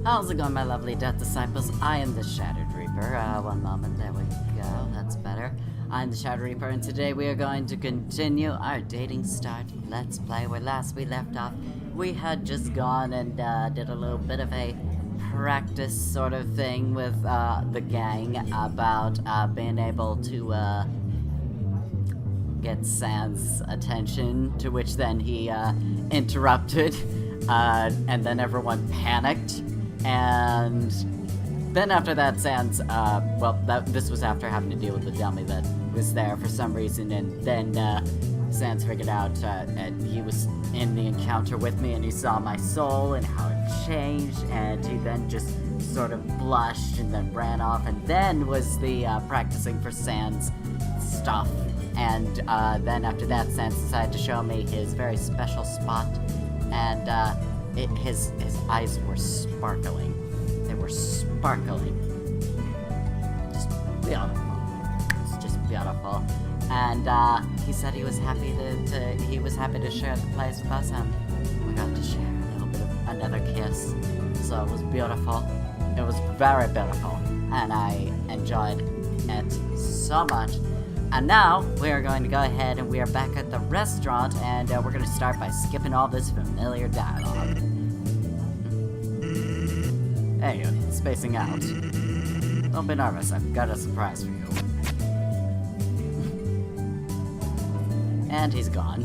How's it going, my lovely Death Disciples? I am the Shattered Reaper. One moment, there we go, that's better. I'm the Shattered Reaper, and today we are going to continue our Dating Start Let's Play. Where last we left off, we had just gone and did a little bit of a practice sort of thing with the gang about being able to get Sans' attention, to which then he interrupted, and then everyone panicked. And then after that, Sans, this was after having to deal with the dummy that was there for some reason, and then Sans figured out and he was in the encounter with me, and he saw my soul and how it changed, and he then just sort of blushed and then ran off, and then was the practicing for Sans' stuff. And then after that, Sans decided to show me his very special spot, and his eyes were sparkling. They were sparkling. Just beautiful. It's just beautiful. And he said he was happy to share the place with us, and we got to share a little bit of another kiss. So it was beautiful. It was very beautiful, and I enjoyed it so much. And now, we are going to go ahead and we are back at the restaurant, and we're going to start by skipping all this familiar dialogue. Hey, you're spacing out. Don't be nervous, I've got a surprise for you. And he's gone.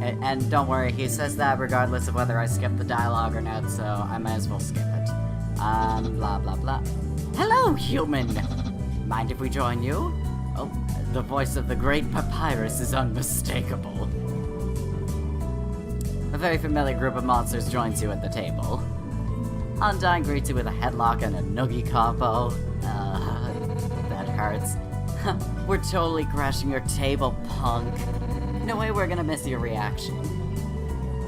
And don't worry, he says that regardless of whether I skip the dialogue or not, so I might as well skip it. Blah blah blah. Hello, human! Mind if we join you? Oh, the voice of the great Papyrus is unmistakable. A very familiar group of monsters joins you at the table. Undyne greets you with a headlock and a noogie combo. That hurts. We're totally crashing your table, punk. No way we're gonna miss your reaction.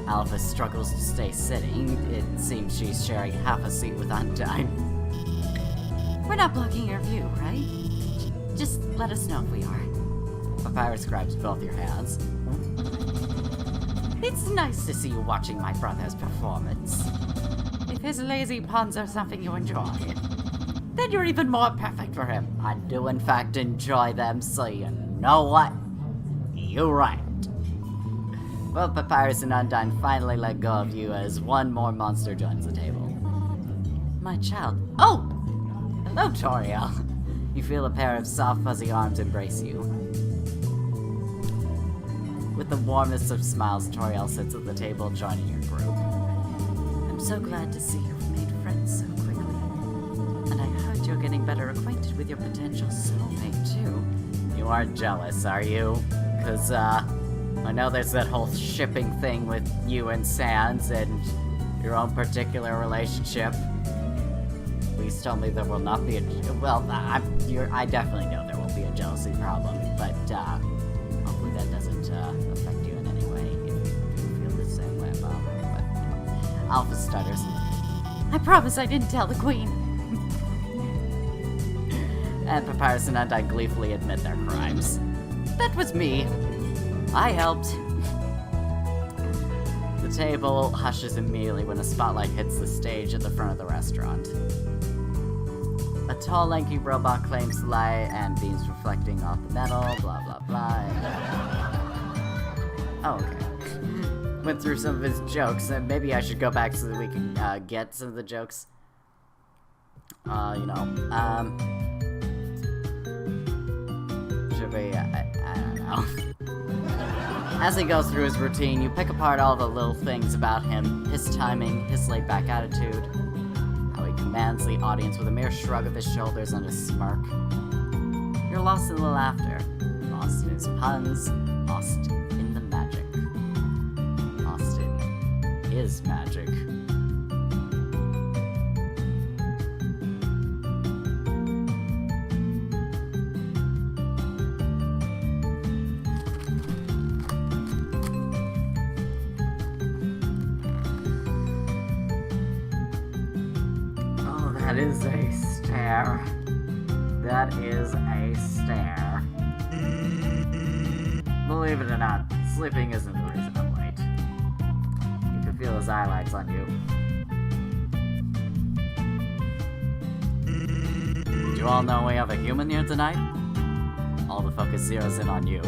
Alpha struggles to stay sitting. It seems she's sharing half a seat with Undyne. We're not blocking your view, right? Just let us know if we are. Papyrus grabs both your hands. It's nice to see you watching my brother's performance. If his lazy puns are something you enjoy, then you're even more perfect for him. I do in fact enjoy them, so you know what? You're right. Well, Papyrus and Undyne finally let go of you as one more monster joins the table. My child. Oh! Hello, Toriel. You feel a pair of soft, fuzzy arms embrace you. With the warmest of smiles, Toriel sits at the table, joining your group. I'm so glad to see you've made friends so quickly. And I heard you're getting better acquainted with your potential soulmate, too. You aren't jealous, are you? Because, I know there's that whole shipping thing with you and Sans and your own particular relationship. Please tell me there will not be a... Well, I definitely know there will be a jealousy problem, but hopefully that doesn't affect you in any way if you feel the same way about her. But Alpha stutters. I promise I didn't tell the Queen. And Papyrus and Undyne gleefully admit their crimes. That was me. I helped. The table hushes immediately when a spotlight hits the stage at the front of the restaurant. A tall, lanky robot claims the light and beams reflecting off the metal, blah blah blah. Oh, okay. Went through some of his jokes, and maybe I should go back so that we can get some of the jokes. Should we, I don't know. As he goes through his routine, you pick apart all the little things about him, his timing, his laid-back attitude, how he commands the audience with a mere shrug of his shoulders and a smirk. You're lost in the laughter, lost in his puns, lost in the magic. Lost in his magic. That is a stare. That is a stare. Believe it or not, sleeping isn't the reason I'm late. You can feel his highlights on you. you all know we have a human here tonight? All the focus zeroes in on you.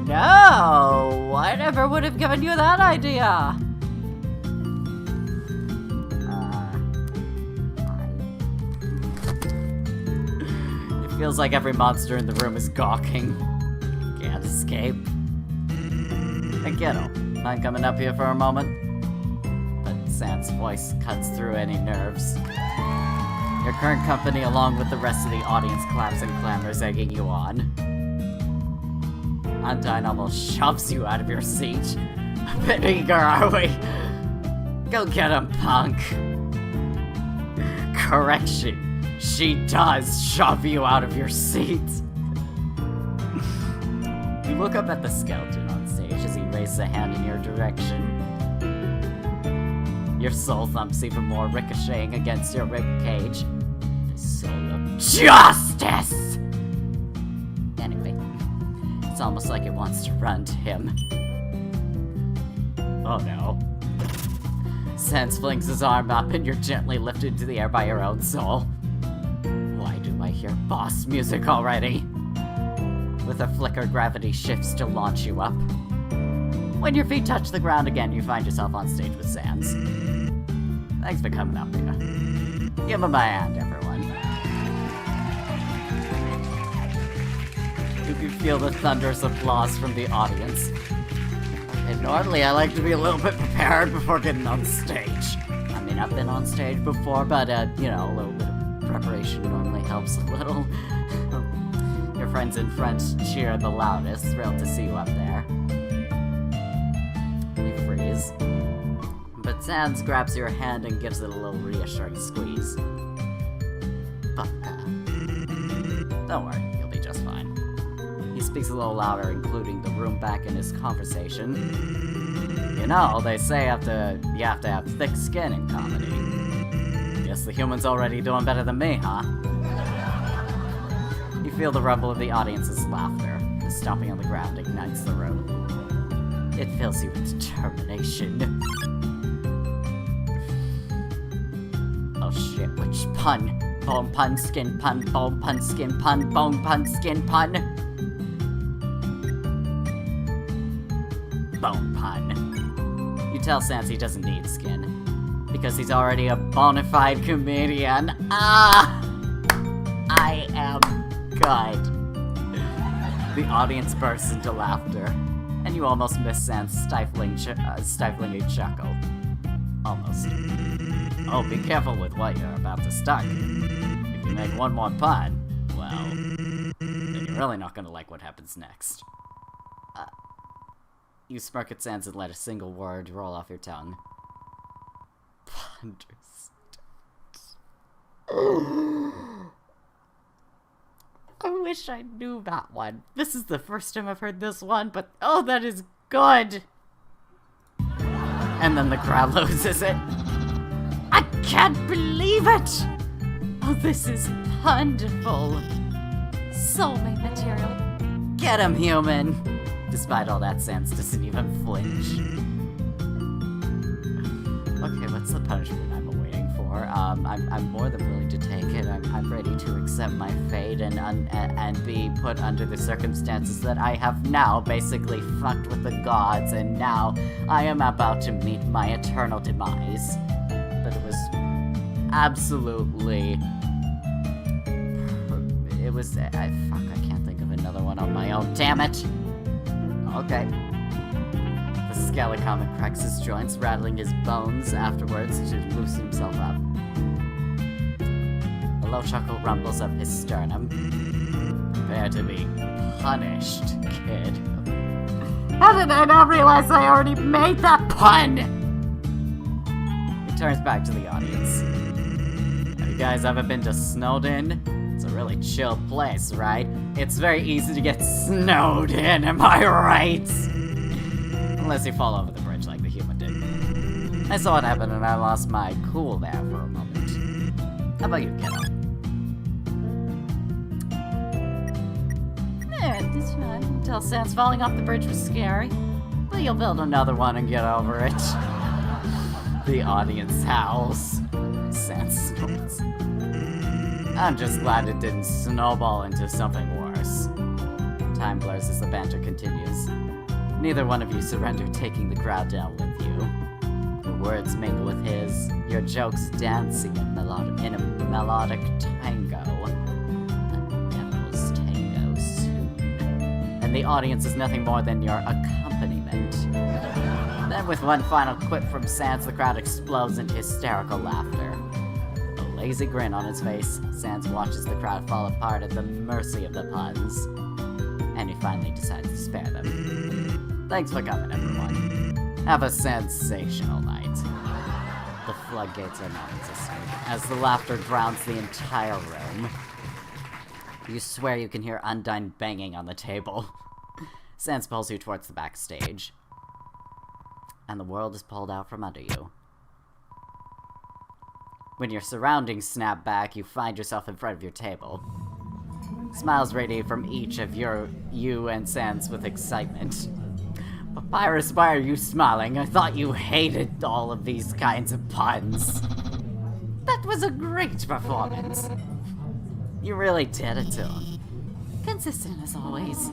No! I never would have given you that idea! It feels like every monster in the room is gawking. Can't escape. Hey kiddo, mind coming up here for a moment? But Sans' voice cuts through any nerves. Your current company, along with the rest of the audience, claps and clamors, egging you on. Undyne almost shoves you out of your seat. A bit eager, are we? Go get him, punk. Correction, she does shove you out of your seat. You look up at the skeleton on stage as he raises a hand in your direction. Your soul thumps even more, ricocheting against your ribcage. The soul of justice! Anyway, it's almost like it wants to run to him. Oh no. Sans flings his arm up and you're gently lifted into the air by your own soul. Why do I hear boss music already? With a flicker, gravity shifts to launch you up. When your feet touch the ground again, you find yourself on stage with Sans. Thanks for coming up here. Give him a hand, everyone. You can feel the thunderous applause from the audience. And normally I like to be a little bit prepared before getting on stage. I mean, I've been on stage before, but, you know, a little bit of preparation normally helps a little. Your friends in front cheer the loudest, thrilled to see you up there. You freeze. But Sans grabs your hand and gives it a little reassuring squeeze. Don't worry, you'll be just fine. He speaks a little louder, including the room back in his conversation. You know, they say you have to have thick skin in comedy. Guess the human's already doing better than me, huh? You feel the rumble of the audience's laughter. The stomping on the ground ignites the room. It fills you with determination. Oh shit, which pun? Bone pun, skin pun, bone pun, skin pun, bone pun, skin pun. Bone pun. You tell Sans he doesn't need skin. Because he's already a bona fide comedian. Ah! I am good. The audience bursts into laughter, and you almost miss Sans stifling a chuckle. Almost. Oh, be careful with what you're about to start. If you make one more pun, well, then you're really not gonna like what happens next. You smirk at Sans and let a single word roll off your tongue. I wish I knew that one. This is the first time I've heard this one, but oh, that is good! And then the crowd loses it. I can't believe it! Oh, this is wonderful. Soulmate material. Get him, human! Despite all that, Sans doesn't even flinch. Okay, what's the punishment I'm awaiting for? I'm more than willing to take it. I'm ready to accept my fate and be put under the circumstances that I have now basically fucked with the gods, and now I am about to meet my eternal demise. But it was absolutely... It was... fuck, I can't think of another one on my own, damn it! Okay. The Scalacomic cracks his joints, rattling his bones afterwards to loosen himself up. A low chuckle rumbles up his sternum. Prepare to be punished, kid. How did I not realize I already made that pun? He turns back to the audience. Have you guys ever been to Snowdin? It's a really chill place, right? It's very easy to get snowed in, am I right? Unless you fall over the bridge like the human did. I saw it happen and I lost my cool there for a moment. How about you, kiddo? This one. Until Sans falling off the bridge was scary. But you'll build another one and get over it. The audience howls. Sans snorts. I'm just glad it didn't snowball into something worse. Time blurs as the banter continues. Neither one of you surrender, taking the crowd down with you. Your words mingle with his, your jokes dancing in a melodic tango. A devil's tango soon. And the audience is nothing more than your accompaniment. Then with one final quip from Sans, the crowd explodes into hysterical laughter. A lazy grin on his face, Sans watches the crowd fall apart at the mercy of the puns. And he finally decides to spare them. Thanks for coming, everyone. Have a sensational night. The floodgates are non-existent, as the laughter drowns the entire room. You swear you can hear Undyne banging on the table. Sans pulls you towards the backstage. And the world is pulled out from under you. When your surroundings snap back, you find yourself in front of your table. Smiles radiate from each of you and Sans with excitement. Papyrus, why are you smiling? I thought you hated all of these kinds of puns. That was a great performance. You really did it to him. Consistent as always.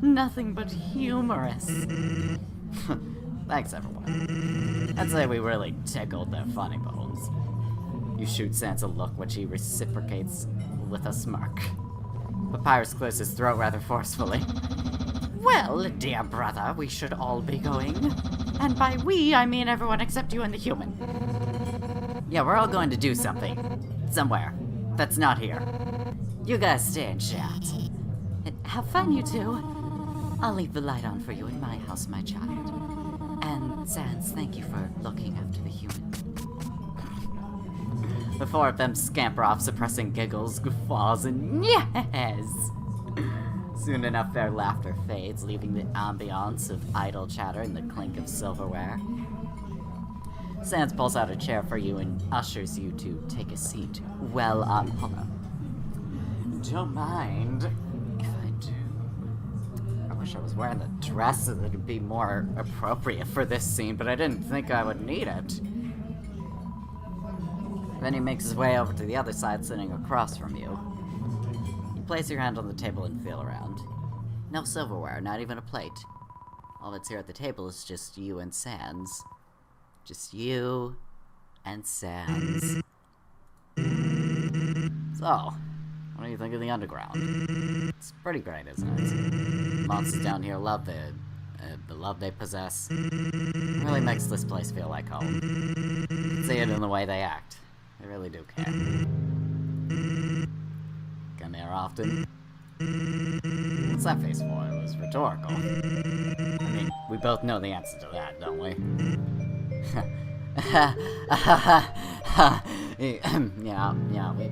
Nothing but humorous. Thanks, everyone. I'd say we really tickled their funny bones. You shoot Sans a look, which he reciprocates with a smirk. Papyrus clears his throat rather forcefully. Well, dear brother, we should all be going. And by we, I mean everyone except you and the human. Yeah, we're all going to do something. Somewhere. That's not here. You guys stay and chat. Have fun, you two. I'll leave the light on for you in my house, my child. And Sans, thank you for looking after the human. The four of them scamper off, suppressing giggles, guffaws, and yes! Soon enough, their laughter fades, leaving the ambiance of idle chatter and the clink of silverware. Sans pulls out a chair for you and ushers you to take a seat. Well, hold on. Don't mind if I do. I wish I was wearing the dress so that it'd be more appropriate for this scene, but I didn't think I would need it. Then he makes his way over to the other side, sitting across from you. You place your hand on the table and feel around. No silverware, not even a plate. All that's here at the table is just you and Sans. Just you and Sans. So, what do you think of the underground? It's pretty great, isn't it? Monsters down here love the love they possess. It really makes this place feel like home. You can see it in the way they act. They really do care. Come here often? What's that face for? It was rhetorical. I mean, we both know the answer to that, don't we? yeah, we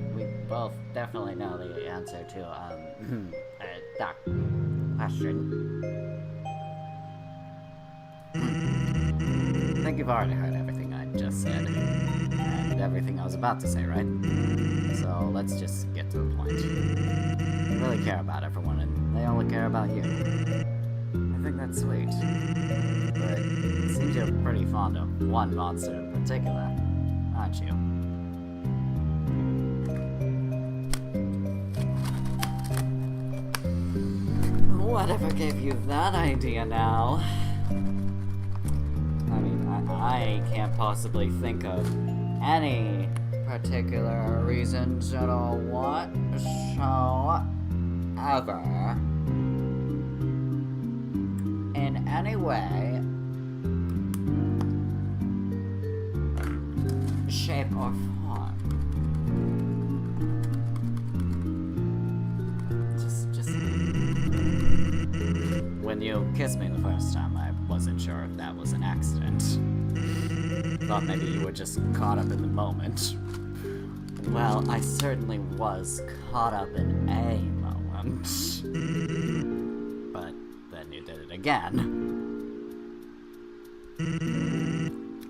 both definitely know the answer to, that question. I think you've already heard everything I just said. And everything I was about to say, right? So let's just get to the point. They really care about everyone, and they only care about you. I think that's sweet. But it seems you're pretty fond of one monster in particular, aren't you? Whatever gave you that idea now? I mean, I can't possibly think of any particular reason to whatsoever in any way, shape, or form. Just when you kissed me the first time, I wasn't sure if that was an accident. Thought maybe you were just caught up in the moment. Well, I certainly was caught up in a moment. But then you did it again.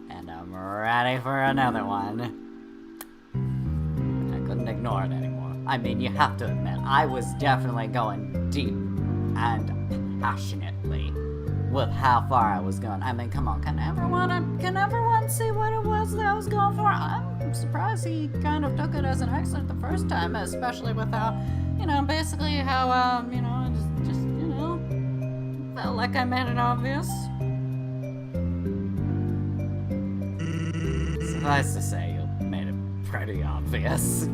And I'm ready for another one. I couldn't ignore it anymore. I mean, you have to admit, I was definitely going deep and passionately with how far I was going. I mean, come on, can everyone see what it was that I was going for? I'm surprised he kind of took it as an accident the first time, especially with how, basically how, just, felt like I made it obvious. Suffice to say, you made it pretty obvious.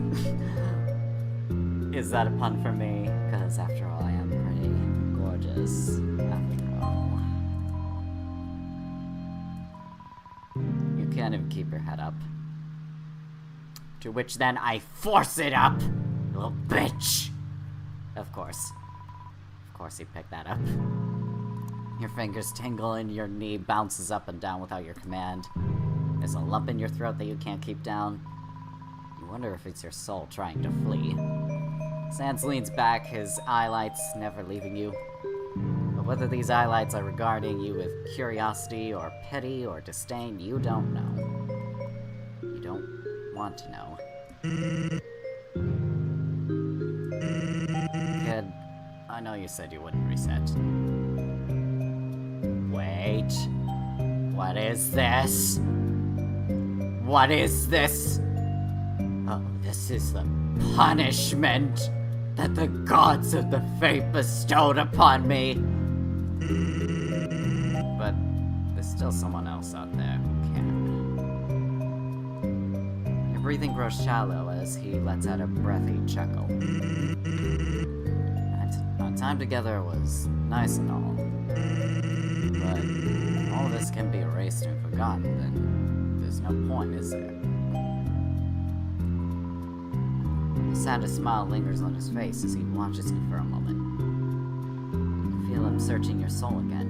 Is that a pun for me? Because after all, I am pretty gorgeous. After all. You can't even keep your head up. To which then I force it up! You little bitch! Of course. Of course he picked that up. Your fingers tingle and your knee bounces up and down without your command. There's a lump in your throat that you can't keep down. You wonder if it's your soul trying to flee. Sans leans back, his eyelights never leaving you. But whether these eyelights are regarding you with curiosity or pity or disdain, you don't know. You don't want to know. Kid, I know you said you wouldn't reset. Wait. What is this? What is this? Oh, this is the punishment that the gods of the fate bestowed upon me. But there's still someone else out there who can. Your breathing grows shallow as he lets out a breathy chuckle. Our time together was nice and all. But all this can be erased and forgotten, then there's no point, is there? The sad smile lingers on his face as he watches you for a moment. You feel him searching your soul again.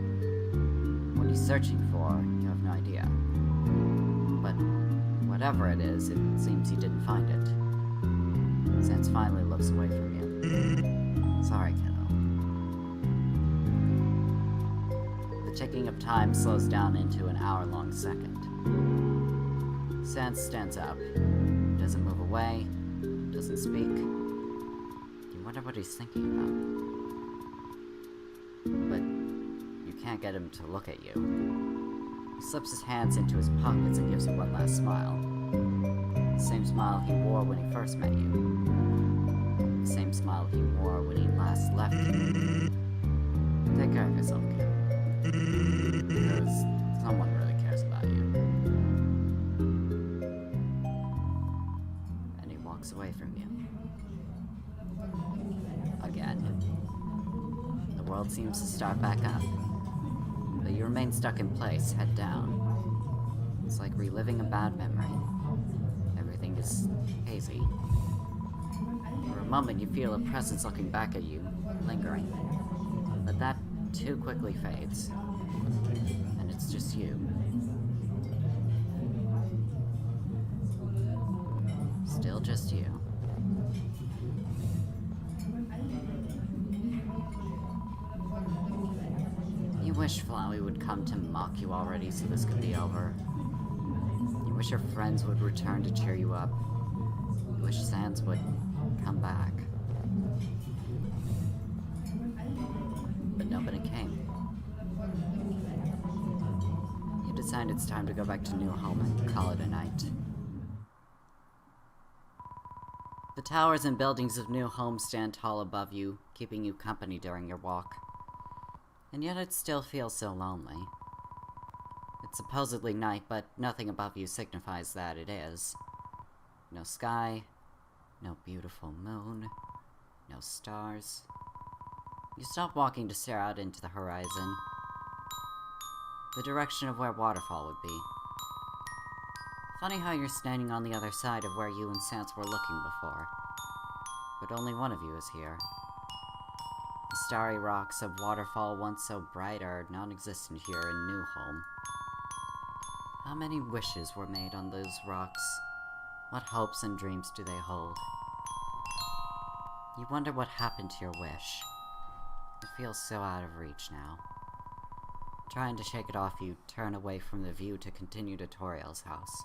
What he's searching for, you have no idea. But whatever it is, it seems he didn't find it. Sans finally looks away from you. Sorry, kiddo. The ticking of time slows down into an hour-long second. Sans stands up. He doesn't move away. Doesn't speak. You wonder what he's thinking about. But you can't get him to look at you. He slips his hands into his pockets and gives you one last smile. The same smile he wore when he first met you. The same smile he wore when he last left you. Take care of yourself, kid. Because someone really cares about you. Walks away from you. Again. The world seems to start back up. But you remain stuck in place, head down. It's like reliving a bad memory. Everything is hazy. For a moment you feel a presence looking back at you, lingering. But that too quickly fades. And it's just you. Still just you. You wish Flowey would come to mock you already so this could be over. You wish your friends would return to cheer you up. You wish Sans would come back. But nobody came. You decide it's time to go back to New Home and call it a night. The towers and buildings of New Home stand tall above you, keeping you company during your walk. And yet it still feels so lonely. It's supposedly night, but nothing above you signifies that it is. No sky, no beautiful moon, no stars. You stop walking to stare out into the horizon, the direction of where Waterfall would be. Funny how you're standing on the other side of where you and Sans were looking before. But only one of you is here. The starry rocks of Waterfall, once so bright, are non-existent here in New Home. How many wishes were made on those rocks? What hopes and dreams do they hold? You wonder what happened to your wish. It feels so out of reach now. Trying to shake it off, you turn away from the view to continue to Toriel's house.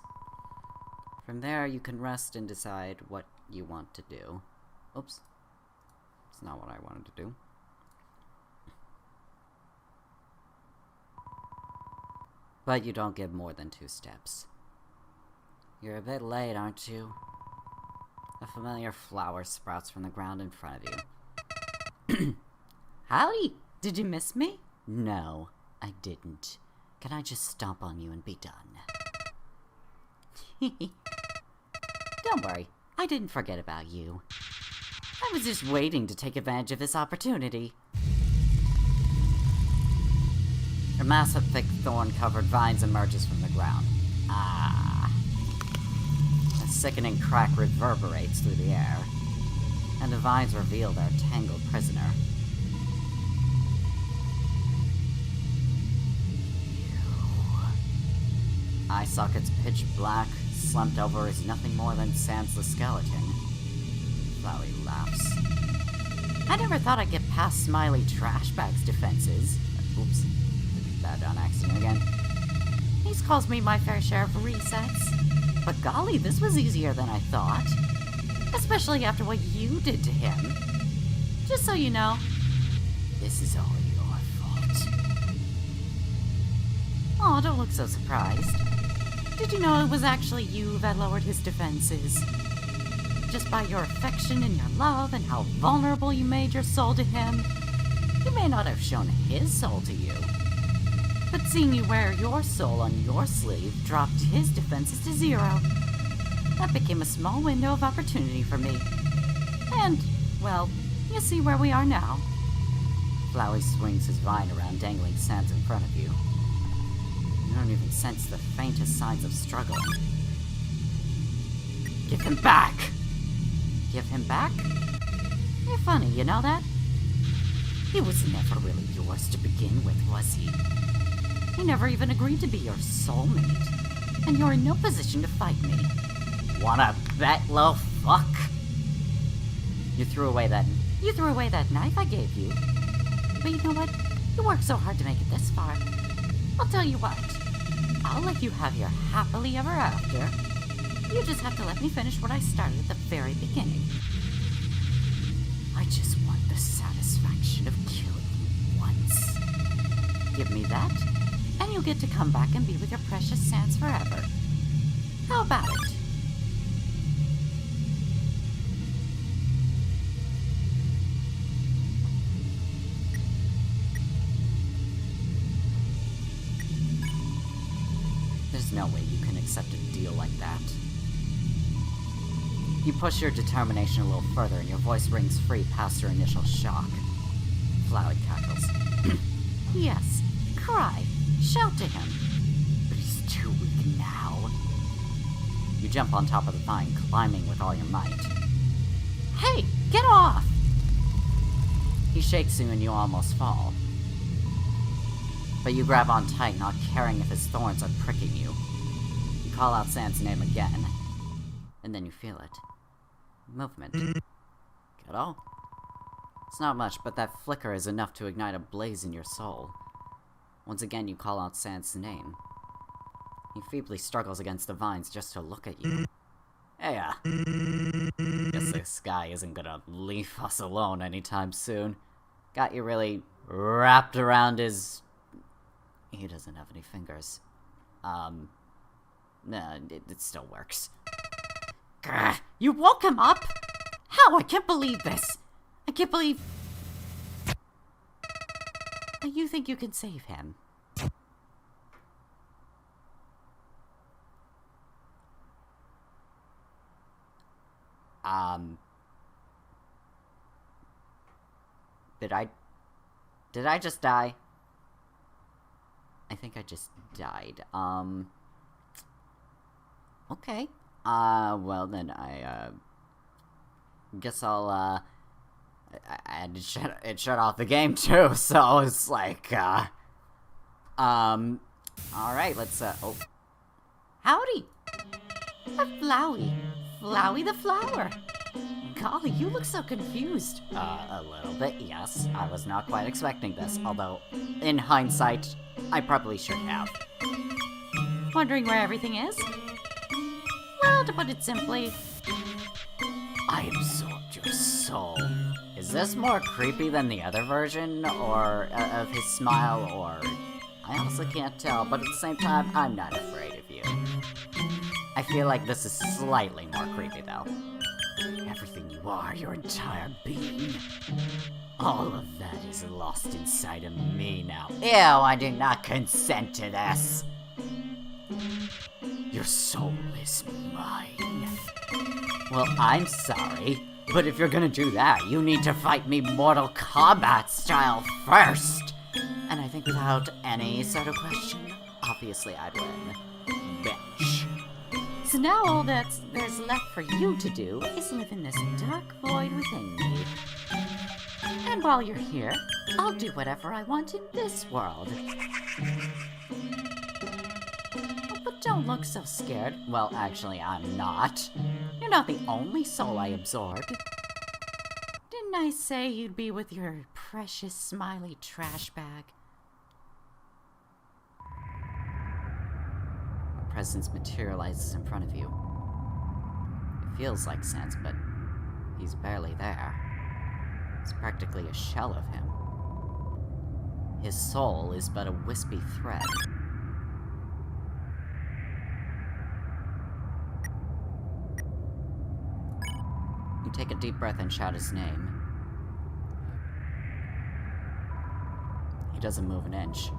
From there, you can rest and decide what you want to do. Oops. It's not what I wanted to do. But you don't get more than 2 steps. You're a bit late, aren't you? A familiar flower sprouts from the ground in front of you. Howdy! Did you miss me? No, I didn't. Can I just stomp on you and be done? Don't worry, I didn't forget about you. I was just waiting to take advantage of this opportunity. A mass of thick thorn-covered vines emerges from the ground. Ah. A sickening crack reverberates through the air, and the vines reveal their tangled prisoner. Eye sockets pitch black, slumped over is nothing more than Sans the skeleton. Flowey laughs. I never thought I'd get past Smiley Trashbag's defenses. Oops. Did that on accident again. He's caused me my fair share of resets. But golly, this was easier than I thought. Especially after what you did to him. Just so you know, this is all your fault. Aw, don't look so surprised. Did you know it was actually you that lowered his defenses? Just by your affection and your love and how vulnerable you made your soul to him, he may not have shown his soul to you. But seeing you wear your soul on your sleeve dropped his defenses to 0. That became a small window of opportunity for me. And, well, you see where we are now. Flowey swings his vine around, dangling Sans in front of you. You don't even sense the faintest signs of struggle. Give him back! Give him back? You're funny, you know that? He was never really yours to begin with, was he? He never even agreed to be your soulmate. And you're in no position to fight me. Wanna bet, little fuck? You threw away that knife I gave you. But you know what? You worked so hard to make it this far. I'll tell you what. I'll let you have your happily ever after. You just have to let me finish what I started at the very beginning. I just want the satisfaction of killing you once. Give me that, and you'll get to come back and be with your precious Sans forever. How about it? There's no way you can accept a deal like that. You push your determination a little further and your voice rings free past your initial shock. Flowey cackles. Yes, cry. Shout to him. But he's too weak now. You jump on top of the vine, climbing with all your might. Hey, get off! He shakes you and you almost fall. But you grab on tight, not caring if his thorns are pricking you. You call out Sans' name again, and then you feel it. Movement. Get all? It's not much, but that flicker is enough to ignite a blaze in your soul. Once again, you call out Sans' name. He feebly struggles against the vines just to look at you. Hey, guess this guy isn't gonna leave us alone anytime soon. Got you really wrapped around his... He doesn't have any fingers. Nah, it still works. Grr, you woke him up? How? I can't believe this. I can't believe... You think you can save him? Did I just die? I think I just died. Okay. Well then I guess I'll, I had to shut off the game too, so it's like, alright, let's, oh. Howdy! Flowey. Flowey the flower. Golly, you look so confused. A little bit, yes. I was not quite expecting this, although, in hindsight, I probably should have. Wondering where everything is? Well, to put it simply, I absorbed your soul. Is this more creepy than the other version, or of his smile, or I honestly can't tell, but at the same time, I'm not afraid of you. I feel like this is slightly more creepy, though. Everything you are, your entire being. All of that is lost inside of me now. Ew, I do not consent to this. Your soul is mine. Well, I'm sorry, but if you're gonna do that, you need to fight me Mortal Kombat style first. And I think without any sort of question, obviously I'd win. Bitch. So now all there's left for you to do is live in this dark void within me. And while you're here, I'll do whatever I want in this world. But don't look so scared. Well, actually, I'm not. You're not the only soul I absorbed. Didn't I say you'd be with your precious smiley trash bag? A presence materializes in front of you. It feels like Sans, but he's barely there. It's practically a shell of him. His soul is but a wispy thread. You take a deep breath and shout his name. He doesn't move an inch.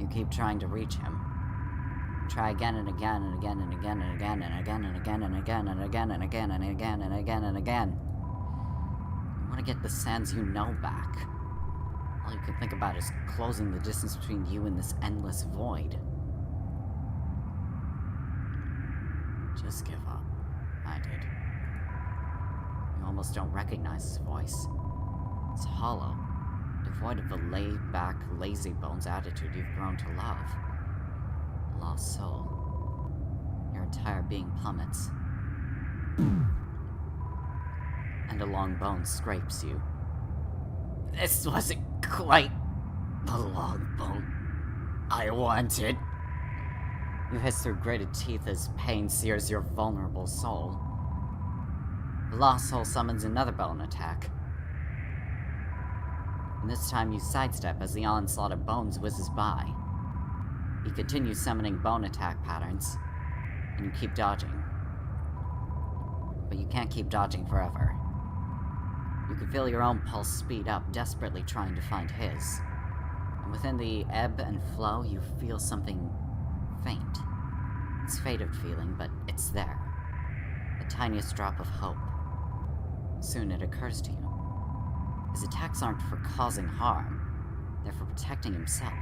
You keep trying to reach him. Try again and again and again and again and again and again and again and again and again and again and again and again and again. You want to get the Sans you know back. All you can think about is closing the distance between you and this endless void. Just give up. I did. You almost don't recognize his voice. It's hollow, devoid of the laid-back, lazy-bones attitude you've grown to love. A lost soul. Your entire being plummets. And a long bone scrapes you. This wasn't quite the long bone I wanted. You hiss through gritted teeth as pain sears your vulnerable soul. The lost soul summons another bone attack. And this time you sidestep as the onslaught of bones whizzes by. He continues summoning bone attack patterns, and you keep dodging. But you can't keep dodging forever. You can feel your own pulse speed up, desperately trying to find his. And within the ebb and flow, you feel something faint. It's faded feeling, but it's there. The tiniest drop of hope. Soon it occurs to you. His attacks aren't for causing harm. They're for protecting himself.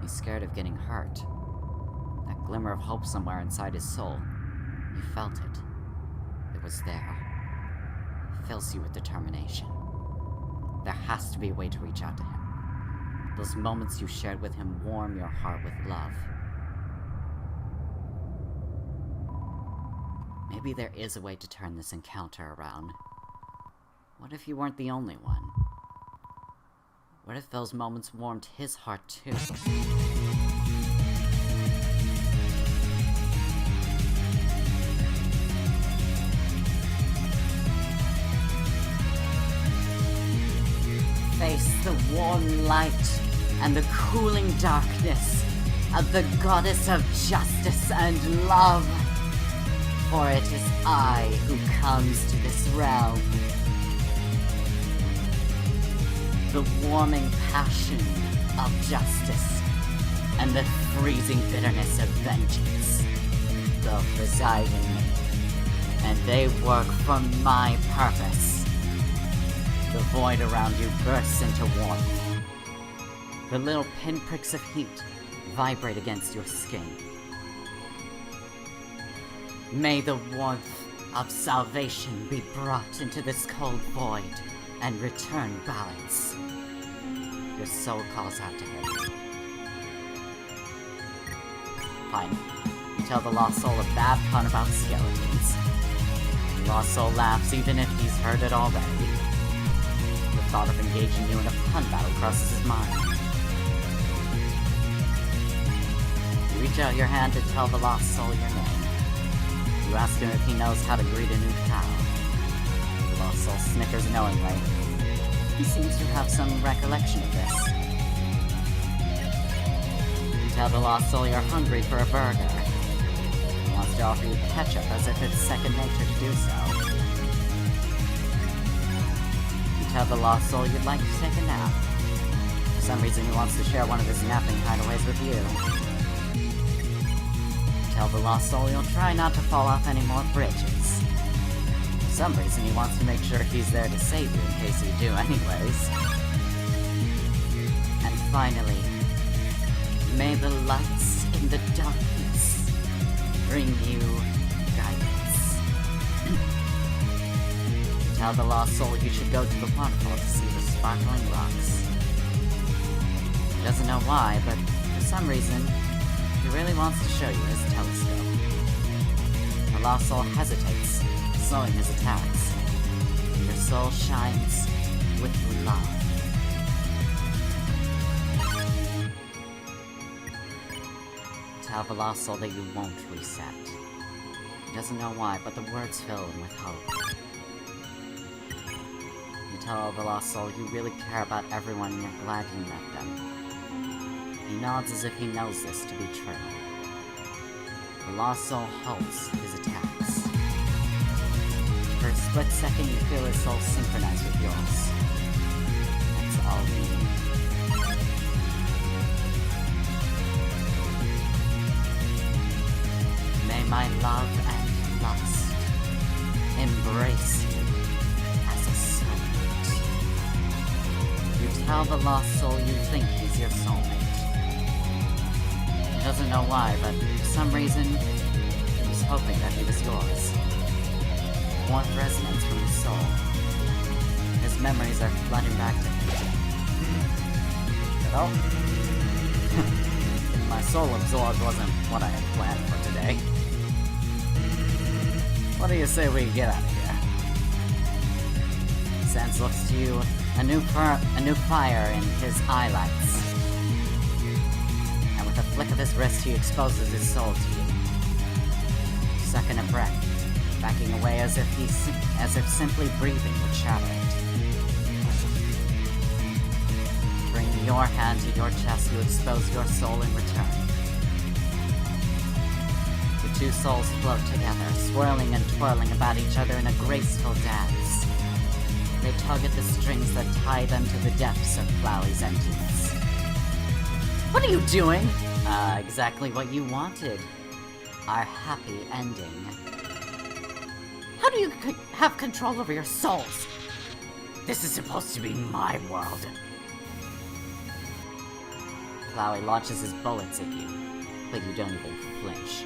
He's scared of getting hurt. That glimmer of hope somewhere inside his soul. You felt it. It was there. It fills you with determination. There has to be a way to reach out to him. Those moments you shared with him warm your heart with love. Maybe there is a way to turn this encounter around. What if you weren't the only one? What if those moments warmed his heart too? Face the warm light and the cooling darkness of the goddess of justice and love. For it is I who comes to this realm. The warming passion of justice and the freezing bitterness of vengeance both reside in me, and they work for my purpose. The void around you bursts into warmth. The little pinpricks of heat vibrate against your skin. May the warmth of salvation be brought into this cold void and return balance. Your soul calls out to him. Fine. You tell the lost soul a bad pun about skeletons. The lost soul laughs even if he's heard it already. The thought of engaging you in a pun battle crosses his mind. You reach out your hand to tell the lost soul your name. You ask him if he knows how to greet a new cow. The lost soul snickers knowingly. He seems to have some recollection of this. tell the lost soul you're hungry for a burger. He wants to offer you ketchup as if it's second nature to do so. You tell the lost soul you'd like to take a nap. For some reason he wants to share one of his napping hideaways with you. You tell the lost soul you'll try not to fall off any more bridges. For some reason he wants to make sure he's there to save you in case you do anyways. And finally, may the lights in the darkness bring you guidance. Tell the lost soul you should go to the waterfall to see the sparkling rocks. He doesn't know why, but for some reason, he really wants to show you his telescope. The lost soul hesitates, slowing his attacks. Your soul shines with love. Tell the lost soul that you won't reset. He doesn't know why, but the words fill him with hope. You tell the lost soul you really care about everyone and you're glad you met them. He nods as if he knows this to be true. The lost soul halts his attacks. For a split second, you feel his soul synchronize with yours. That's all you need. May my love and lust embrace you as a soulmate. You tell the lost soul you think he's your soulmate. He doesn't know why, but for some reason, he was hoping that he was yours. Warmth resonates from his soul. His memories are flooding back to him. Hello? My soul absorbed wasn't what I had planned for today. What do you say we get out of here? Sans looks to you, a new fire in his eyelights. And with a flick of his wrist, he exposes his soul to you. Sucking a breath, backing away as if simply breathing would shatter it. Bringing your hand to your chest, you expose your soul in return. The two souls float together, swirling and twirling about each other in a graceful dance. They tug at the strings that tie them to the depths of Flowey's emptiness. What are you doing? Exactly what you wanted. Our happy ending. How do you have control over your souls? This is supposed to be my world. Flowey launches his bullets at you, but you don't even flinch.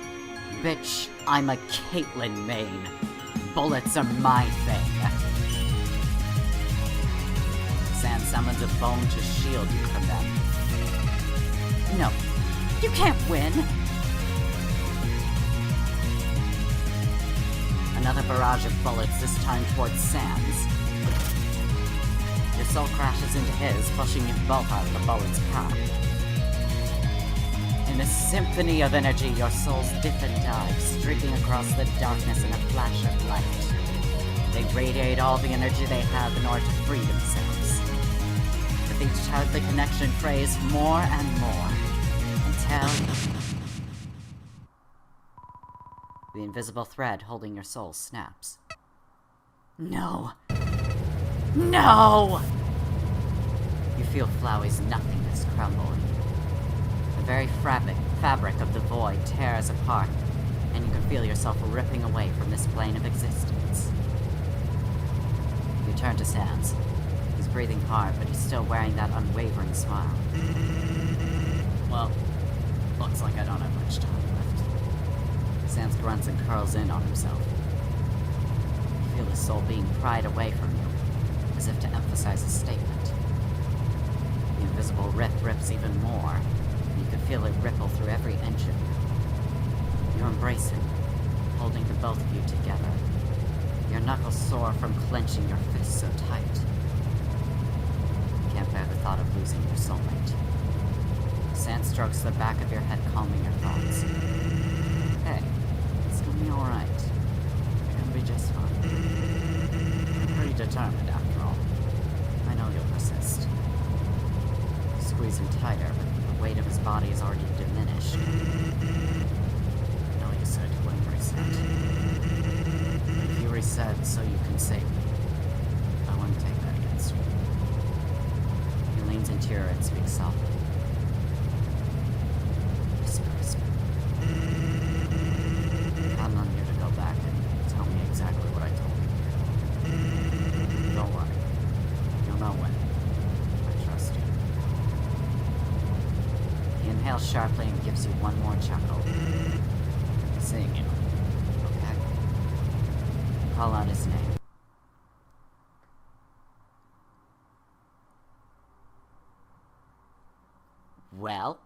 Bitch, I'm a Caitlyn main. Bullets are my thing. Sans summons a bone to shield you from them. No, you can't win. Another barrage of bullets, this time towards Sans. Your soul crashes into his, pushing you both out of the bullet's path. In a symphony of energy, your souls dip and dive, streaking across the darkness in a flash of light. They radiate all the energy they have in order to free themselves. With each tug, the connection frays more and more, until the invisible thread holding your soul snaps. No. No! You feel Flowey's nothingness crumble. The very fabric of the void tears apart, and you can feel yourself ripping away from this plane of existence. You turn to Sans. He's breathing hard, but he's still wearing that unwavering smile. Well, looks like I don't have much time left. Sans grunts and curls in on himself. You feel his soul being pried away from you, as if to emphasize a statement. The invisible rift rips even more. You can feel it ripple through every inch of you. You embrace him, holding the both of you together. Your knuckles sore from clenching your fists so tight. You can't bear the thought of losing your soulmate. Sans strokes the back of your head, calming your thoughts. Hey, it's gonna be alright. You're gonna be just fine. You're pretty determined, after all. I know you'll persist. squeeze him tighter, but the weight of his body is already diminished. I know you said you wouldn't reset. But if you reset so you can save me, I wouldn't take that against you. He leans into your ear and speaks softly. Whisper, whisper. I'm on you to go back and tell me exactly what I told you. Don't worry. You'll know when. I trust you. He inhales sharply and gives you one more chuckle. Seeing you. Okay? Call out his name. Well,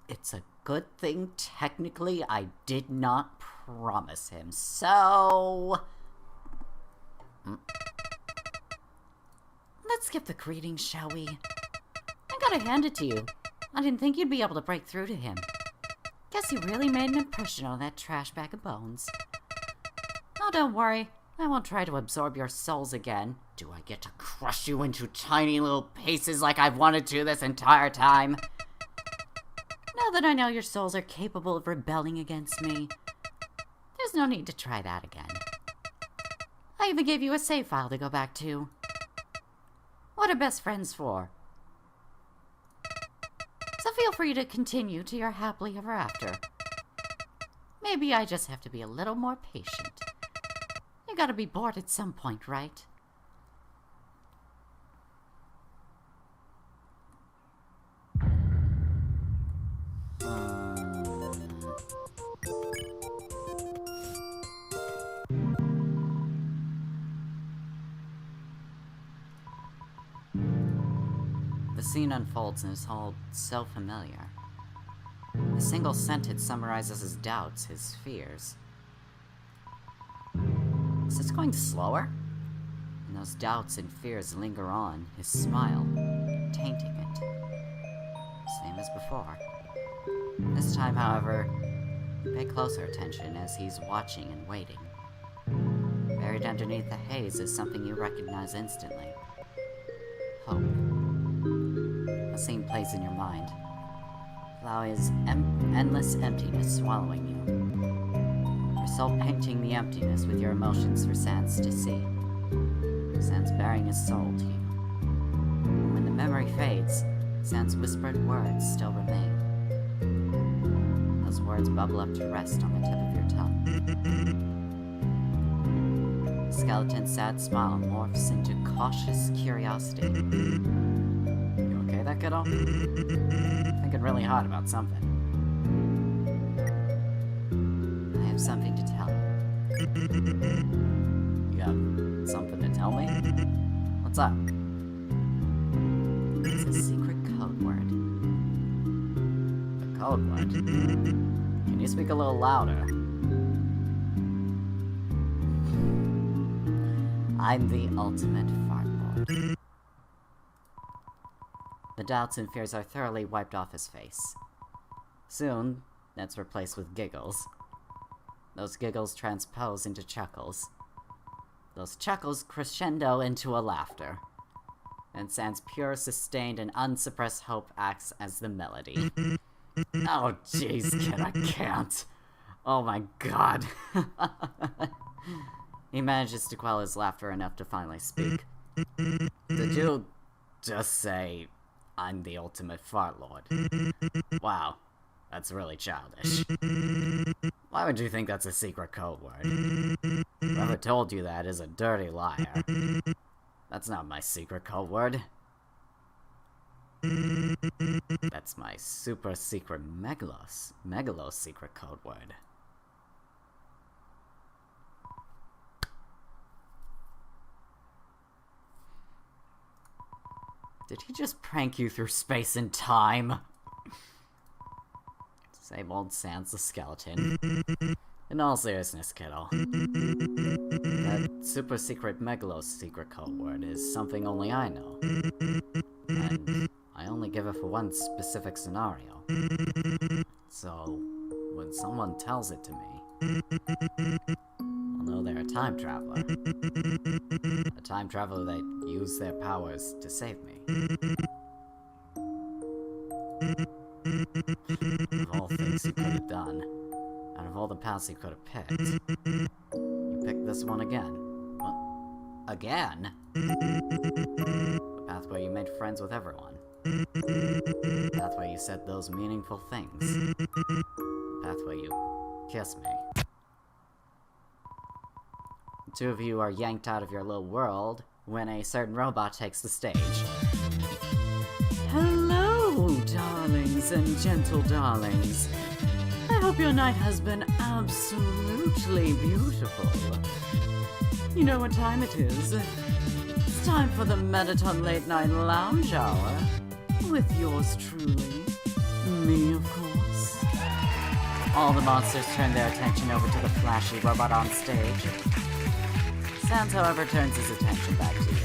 it's a good thing technically I did not promise him, so... Let's skip the greetings, shall we? I gotta hand it to you. I didn't think you'd be able to break through to him. Guess you really made an impression on that trash bag of bones. Oh, don't worry. I won't try to absorb your souls again. Do I get to crush you into tiny little pieces like I've wanted to this entire time? Now that I know your souls are capable of rebelling against me, there's no need to try that again. I even gave you a save file to go back to. What are best friends for? So feel free to continue to your happily ever after. Maybe I just have to be a little more patient. You gotta be bored at some point, right? The scene unfolds and is all so familiar. A single sentence summarizes his doubts, his fears. Is this going slower? And those doubts and fears linger on, his smile, tainting it. Same as before. This time, however, pay closer attention as he's watching and waiting. Buried underneath the haze is something you recognize instantly. Hope. A scene plays in your mind. Allowing his endless emptiness swallowing you. Your soul painting the emptiness with your emotions for Sans to see. Sans bearing his soul to you. And when the memory fades, Sans' whispered words still remain. Those words bubble up to rest on the tip of your tongue. The skeleton's sad smile morphs into cautious curiosity. You okay, that kiddo? Thinking really hard about something. I have something to tell you. You have something to tell me? What's up? It's a secret code word. A code word? Can you speak a little louder? I'm the ultimate fart lord. The doubts and fears are thoroughly wiped off his face. Soon, that's replaced with giggles. Those giggles transpose into chuckles. Those chuckles crescendo into a laughter. And Sans' pure, sustained, and unsuppressed hope acts as the melody. Oh, jeez, kid, I can't. Oh my god. He manages to quell his laughter enough to finally speak. Did you just say, I'm the ultimate fart lord? Wow, that's really childish. Why would you think that's a secret code word? Whoever told you that is a dirty liar. That's not my secret code word. That's my super secret Megalos secret code word. Did he just prank you through space and time? Same old Sans the skeleton. In all seriousness, kiddo. That super secret Megalos secret code word is something only I know. And I only give it for one specific scenario. So, when someone tells it to me, I'll know they're a time traveler. A time traveler that used their powers to save me. Of all things you could have done, out of all the paths you could have picked, you picked this one again. What? Again? The path where you made friends with everyone. The path where you said those meaningful things. The path where you kissed me. The two of you are yanked out of your little world when a certain robot takes the stage. Hello, darlings and gentle darlings. I hope your night has been absolutely beautiful. You know what time it is. It's time for the Mettaton Late Night Lounge Hour. With yours truly, me, of course. All the monsters turn their attention over to the flashy robot on stage. Sans, however, turns his attention back to you.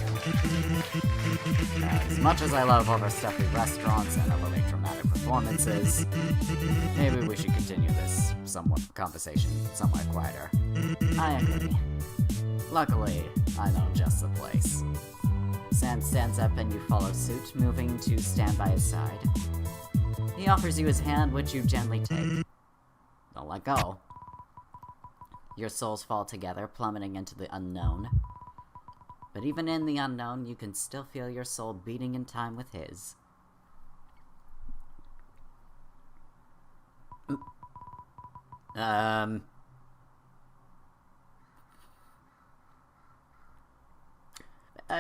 As much as I love overstuffy restaurants and overly dramatic performances, maybe we should continue this conversation somewhat quieter. I agree. Luckily, I know just the place. Sans stands up and you follow suit, moving to stand by his side. He offers you his hand, which you gently take. Don't let go. Your souls fall together, plummeting into the unknown. But even in the unknown, you can still feel your soul beating in time with his.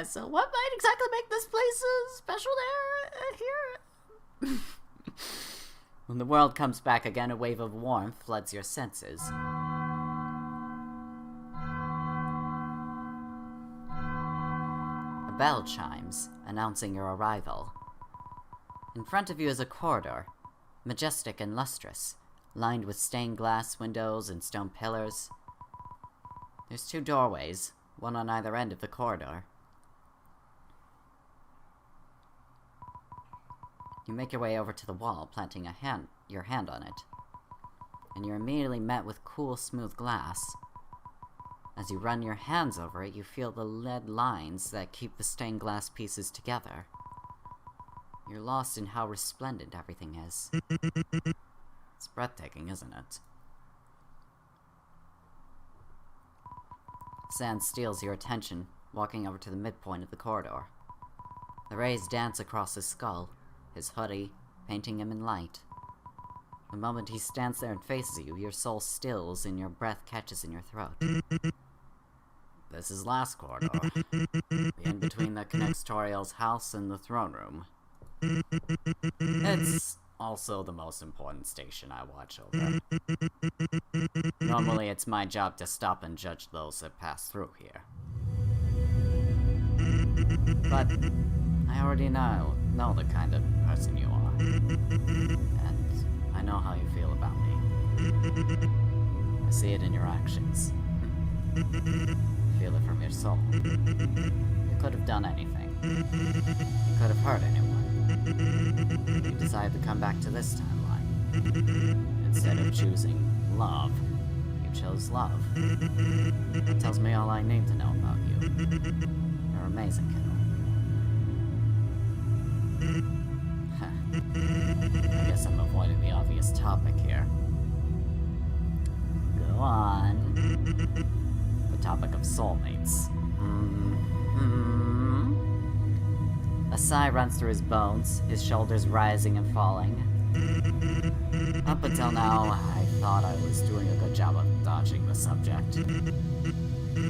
So what might exactly make this place special here? When the world comes back again, a wave of warmth floods your senses. A bell chimes, announcing your arrival. In front of you is a corridor, majestic and lustrous, lined with stained glass windows and stone pillars. There's 2 doorways, one on either end of the corridor. You make your way over to the wall, planting your hand on it, and you're immediately met with cool, smooth glass. As you run your hands over it, you feel the lead lines that keep the stained glass pieces together. You're lost in how resplendent everything is. It's breathtaking, isn't it? Sans steals your attention, walking over to the midpoint of the corridor. The rays dance across his skull, his hoodie, painting him in light. The moment he stands there and faces you, your soul stills and your breath catches in your throat. This is last corridor, the in between that connects Toriel's house and the throne room. It's also the most important station I watch over. Normally it's my job to stop and judge those that pass through here. But I already know the kind of person you are. And I know how you feel about me. I see it in your actions. Feel it from your soul. You could have done anything. You could have hurt anyone. You decided to come back to this timeline. Instead of choosing love, you chose love. That tells me all I need to know about you. You're amazing, kiddo. I guess I'm avoiding the obvious topic here. Go on. The topic of soulmates. A sigh runs through his bones, his shoulders rising and falling. Up until now, I thought I was doing a good job of dodging the subject.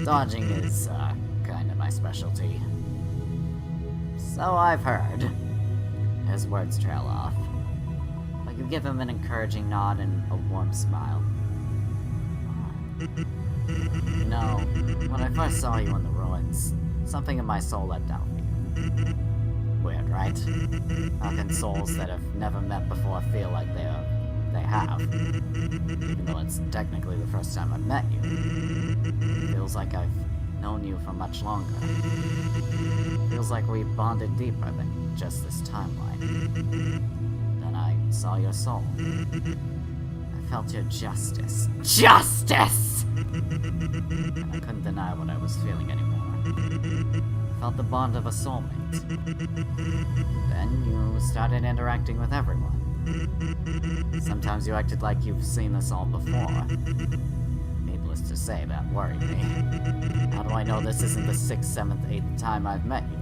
Dodging is, kind of my specialty. So I've heard. His words trail off, but you give him an encouraging nod and a warm smile. You know, when I first saw you in the ruins, something in my soul leapt out for you. Weird, right? How can souls that have never met before feel like they have? Even though it's technically the first time I've met you. It feels like I've known you for much longer. It feels like we bonded deeper than just this timeline. Then I saw your soul. I felt your justice. Justice! And I couldn't deny what I was feeling anymore. I felt the bond of a soulmate. Then you started interacting with everyone. Sometimes you acted like you've seen this all before. Needless to say, that worried me. How do I know this isn't the 6th, 7th, 8th time I've met you?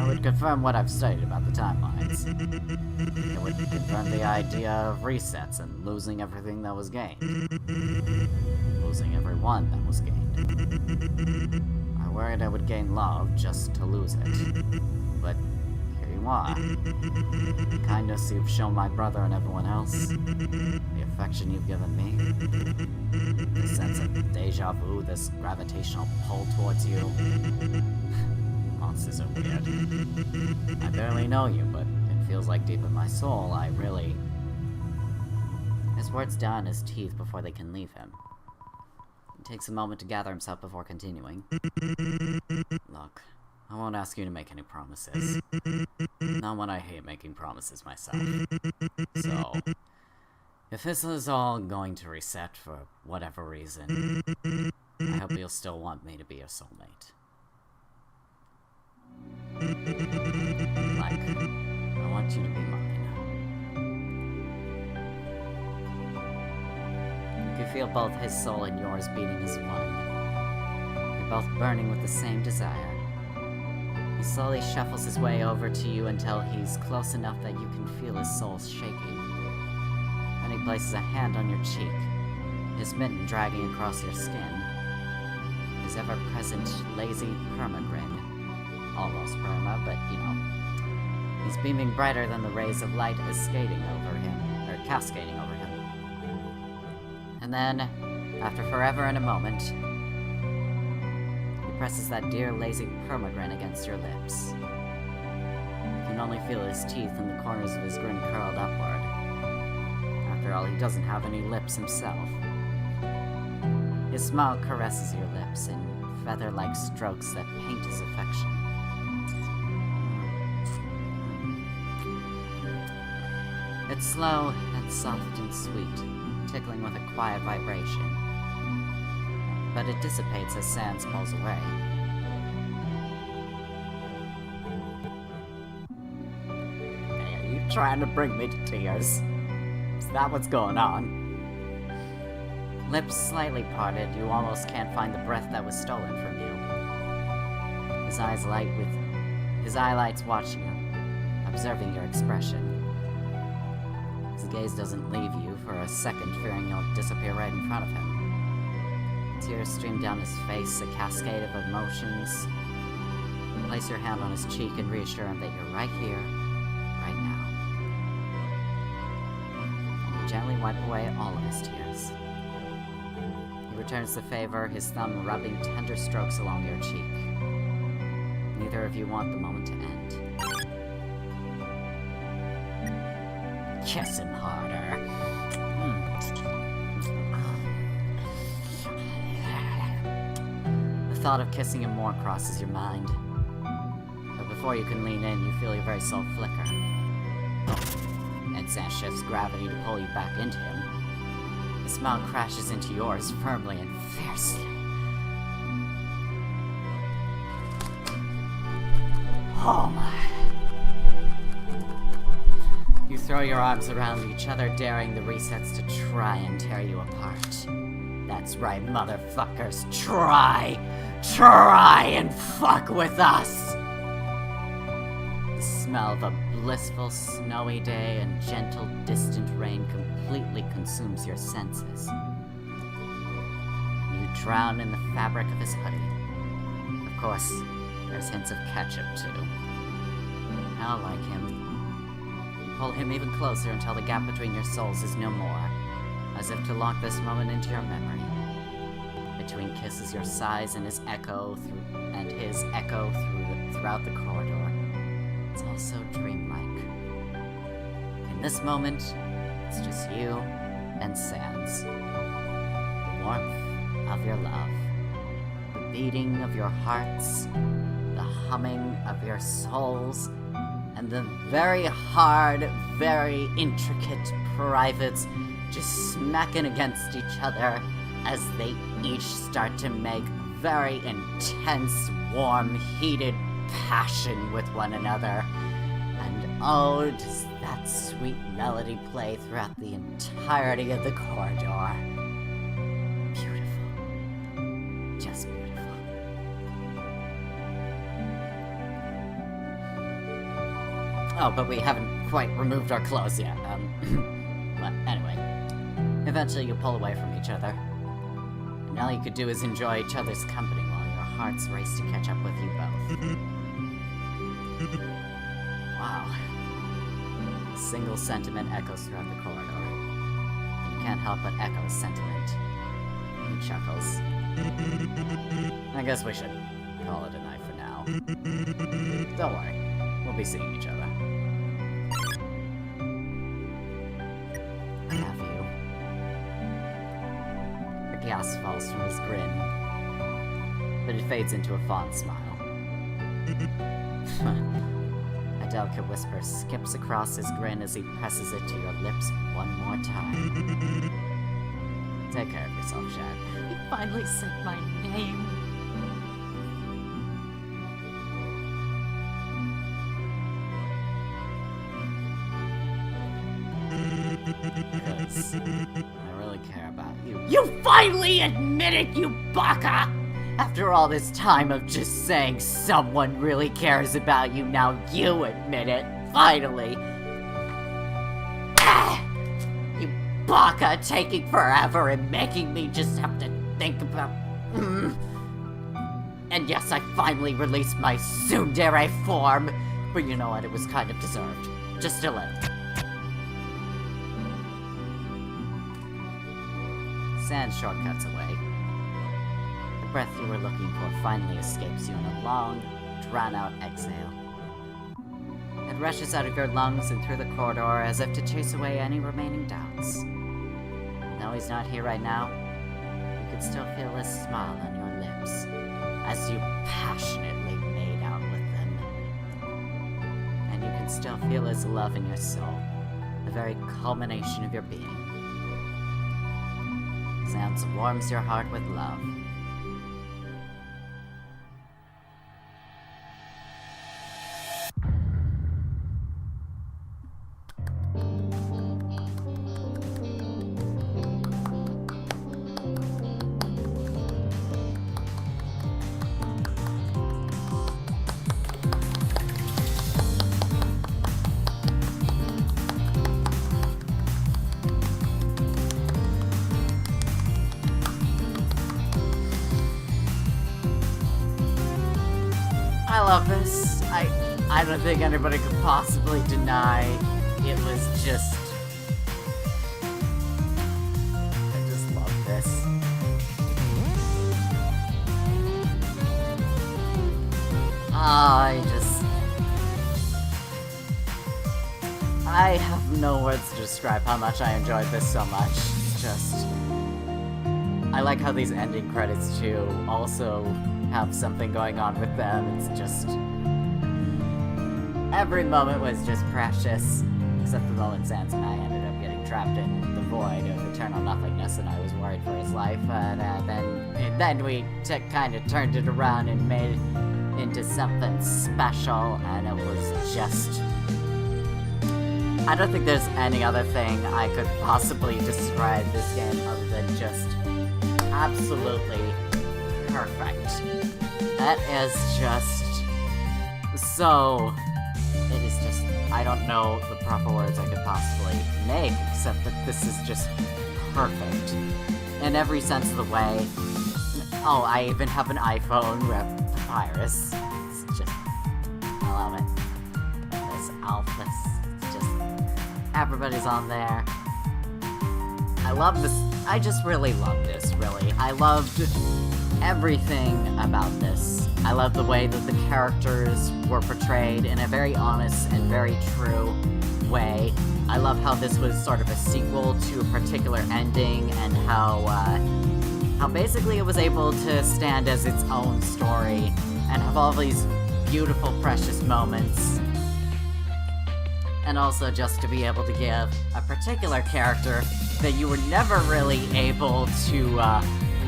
I would confirm what I've studied about the timelines. It would confirm the idea of resets and losing everything that was gained. Losing everyone that was gained. I worried I would gain love just to lose it. But here you are. The kindness you've shown my brother and everyone else. The affection you've given me. The sense of deja vu, this gravitational pull towards you. Monsters are weird. I barely know you, but it feels like deep in my soul, I really... His words die on his teeth before they can leave him. He takes a moment to gather himself before continuing. Look, I won't ask you to make any promises. Not when I hate making promises myself. So, if this is all going to reset for whatever reason, I hope you'll still want me to be your soulmate. Like, I want you to be mine. You can feel both his soul and yours beating as one. You're both burning with the same desire. He slowly shuffles his way over to you until he's close enough that you can feel his soul shaking. Then he places a hand on your cheek, his mitten dragging across your skin. His ever-present, lazy perma grin. Almost perma, but you know. He's beaming brighter than the rays of light cascading over him. And then, after forever and a moment, he presses that dear lazy perma-grin against your lips. You can only feel his teeth and the corners of his grin curled upward. After all, he doesn't have any lips himself. His smile caresses your lips in feather-like strokes that paint his affection. It's slow and soft and sweet, tickling with a quiet vibration. But it dissipates as Sans pulls away. Hey, are you trying to bring me to tears? Is that what's going on? Lips slightly parted, you almost can't find the breath that was stolen from you. His eyes light with... His eyelights watch you, observing your expression. His gaze doesn't leave you for a second, fearing you'll disappear right in front of him. Tears stream down his face, a cascade of emotions. Place your hand on his cheek and reassure him that you're right here, right now. And you gently wipe away all of his tears. He returns the favor, his thumb rubbing tender strokes along your cheek. Neither of you want the moment to end. Kiss him harder. The thought of kissing him more crosses your mind. But before you can lean in, you feel your very soul flicker. Oh, and Sans shifts gravity to pull you back into him. His smile crashes into yours firmly and fiercely. Oh my. You throw your arms around each other, daring the resets to try and tear you apart. That's right, motherfuckers. Try and fuck with us! The smell of a blissful, snowy day and gentle, distant rain completely consumes your senses. You drown in the fabric of his hoodie. Of course, there's hints of ketchup, too. How like him. Pull him even closer until the gap between your souls is no more, as if to lock this moment into your memory. Between kisses, your sighs and his echo throughout the corridor. It's all so dreamlike. In this moment, it's just you and Sans. The warmth of your love, the beating of your hearts, the humming of your souls, and the very hard, very intricate privates just smacking against each other as they each start to make very intense, warm, heated passion with one another. And oh, does that sweet melody play throughout the entirety of the corridor. Beautiful. Just beautiful. Oh, but we haven't quite removed our clothes yet. But anyway. Eventually you pull away from each other. And all you could do is enjoy each other's company while your hearts race to catch up with you both. Wow. A single sentiment echoes throughout the corridor. And you can't help but echo sentiment. He chuckles. I guess we should call it a night for now. Don't worry. We'll be seeing each other. Have you? A gasp falls from his grin, but it fades into a fond smile. A delicate whisper skips across his grin as he presses it to your lips one more time. Take care of yourself, Shad. You finally said my name. Because I really care about you. You finally admit it, you baka! After all this time of just saying someone really cares about you, now you admit it. Finally. Ah! You baka, taking forever and making me just have to think about... And yes, I finally released my tsundere form. But you know what, it was kind of deserved. Just a little. Sand shortcuts away. The breath you were looking for finally escapes you in a long, drawn-out exhale. It rushes out of your lungs and through the corridor as if to chase away any remaining doubts. Though he's not here right now, you can still feel his smile on your lips as you passionately made out with them. And you can still feel his love in your soul, the very culmination of your being. Sans warms your heart with love. I love this. I don't think anybody could possibly deny it was just... I just love this. I have no words to describe how much I enjoyed this so much. It's just... I like how these ending credits too also have something going on with them. It's just... Every moment was just precious, except the moment Sans and I ended up getting trapped in the void of eternal nothingness, and I was worried for his life. But then we kind of turned it around and made it into something special, and it was just... I don't think there's any other thing I could possibly describe this game other than just absolutely perfect. That is just so... It is just... I don't know the proper words I could possibly make, except that this is just perfect. In every sense of the way. Oh, I even have an iPhone with Papyrus. It's just... I love it. This Alphys. It's just... Everybody's on there. I love this. I just really love this, really. I loved everything about this. I love the way that the characters were portrayed in a very honest and very true way. I love how this was sort of a sequel to a particular ending, and how basically it was able to stand as its own story and have all these beautiful, precious moments. And also just to be able to give a particular character that you were never really able to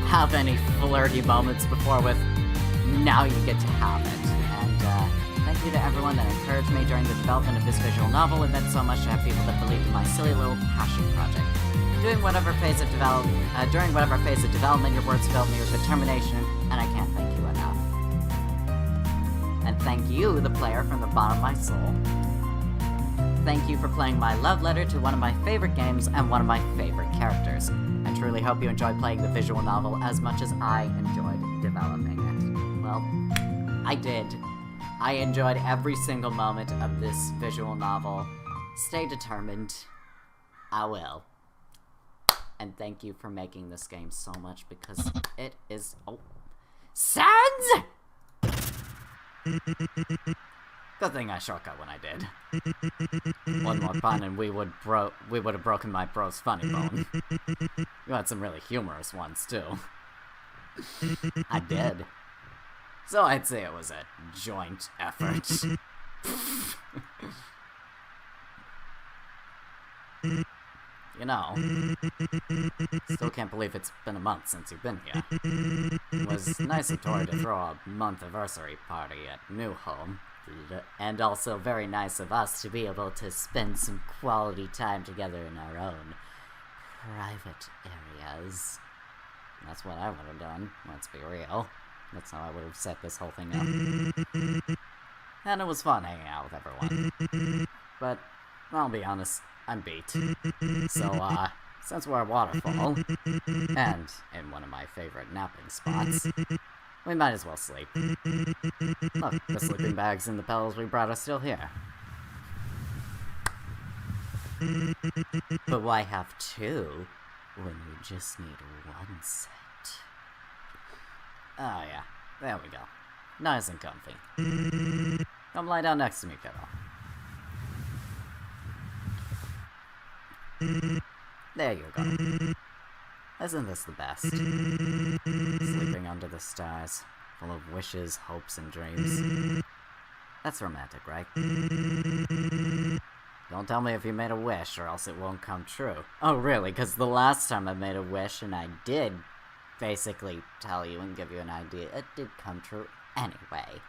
have any flirty moments before with, now you get to have it. And Thank you to everyone that encouraged me during the development of this visual novel. It meant so much to have people that believed in my silly little passion project. During whatever phase of development, your words filled me with determination, and I can't thank you enough. And thank you, the player, from the bottom of my soul. Thank you for playing my love letter to one of my favorite games and one of my favorite characters. I truly hope you enjoyed playing the visual novel as much as I enjoyed developing it. Well, I did. I enjoyed every single moment of this visual novel. Stay determined. I will. And thank you for making this game so much, because it is... Oh. Sans! Good thing I shortcut when I did. One more pun and we would have broken my bro's funny bone. You had some really humorous ones, too. I did. So I'd say it was a joint effort. You know, still can't believe it's been a month since you've been here. It was nice of Tori to throw a month-anniversary party at New Home, and also very nice of us to be able to spend some quality time together in our own private areas. That's what I would have done, let's be real. That's how I would have set this whole thing up. And it was fun hanging out with everyone. But, I'll be honest, I'm beat. So, since we're at Waterfall, and in one of my favorite napping spots, we might as well sleep. Look, the sleeping bags and the pillows we brought are still here. But why have two when you just need one set? Oh yeah, there we go. Nice and comfy. Come lie down next to me, kiddo. There you go. Isn't this the best? Sleeping under the stars, full of wishes, hopes, and dreams. That's romantic, right? Don't tell me if you made a wish, or else it won't come true. Oh, really? Because the last time I made a wish, and I did basically tell you and give you an idea, it did come true anyway.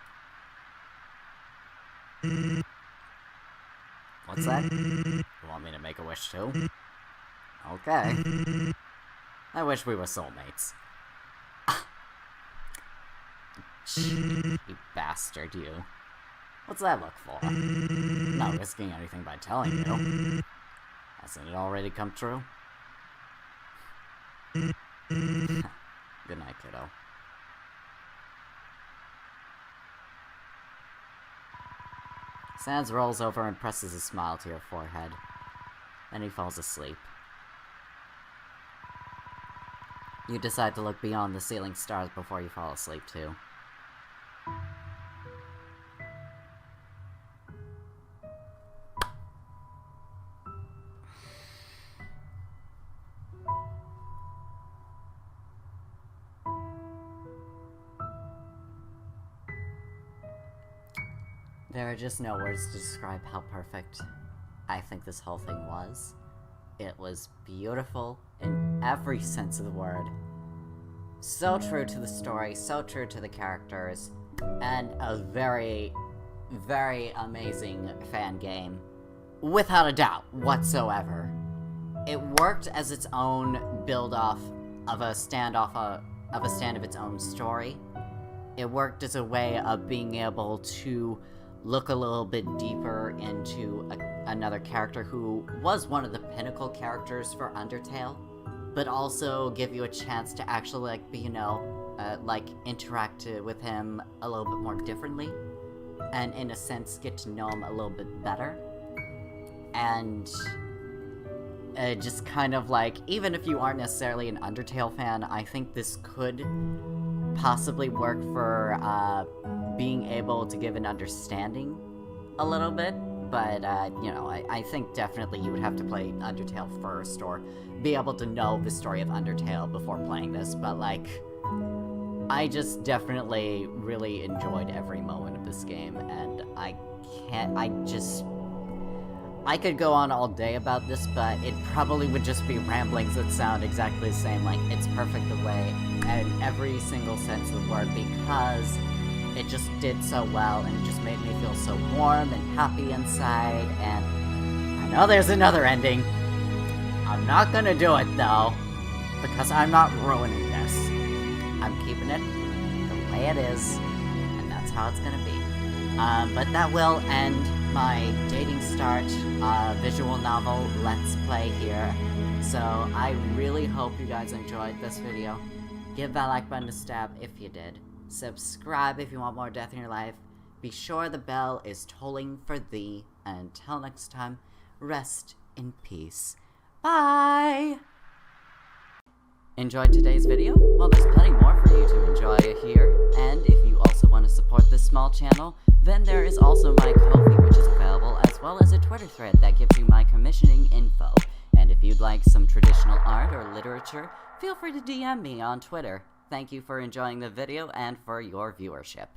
What's that? You want me to make a wish too? Okay. I wish we were soulmates. You bastard, you. What's that look for? Not risking anything by telling you. Hasn't it already come true? Good night, kiddo. Sans rolls over and presses a smile to your forehead. Then he falls asleep. You decide to look beyond the ceiling stars before you fall asleep, too. There are just no words to describe how perfect I think this whole thing was. It was beautiful in every sense of the word. So true to the story, so true to the characters, and a very, very amazing fan game. Without a doubt, whatsoever. It worked as its own build-off of a stand of its own story. It worked as a way of being able to look a little bit deeper into another character who was one of the pinnacle characters for Undertale, but also give you a chance to actually, interact with him a little bit more differently, and in a sense get to know him a little bit better. And just kind of even if you aren't necessarily an Undertale fan, I think this could possibly work for being able to give an understanding a little bit, but, I think definitely you would have to play Undertale first, or be able to know the story of Undertale before playing this, but, I just definitely really enjoyed every moment of this game, and I could go on all day about this, but it probably would just be ramblings that sound exactly the same. It's perfect the way, in every single sense of the word, because it just did so well, and it just made me feel so warm and happy inside, and I know there's another ending. I'm not gonna do it, though, because I'm not ruining this. I'm keeping it the way it is, and that's how it's gonna be. But that will end my Dating Start visual novel Let's Play here. So I really hope you guys enjoyed this video. Give that like button a stab if you did. Subscribe if you want more death in your life. Be sure the bell is tolling for thee. And until next time, rest in peace. Bye! Enjoyed today's video? Well, there's plenty more for you to enjoy here. And if you also want to support this small channel, then there is also my Ko-fi, which is available, as well as a Twitter thread that gives you my commissioning info. And if you'd like some traditional art or literature, feel free to DM me on Twitter. Thank you for enjoying the video and for your viewership.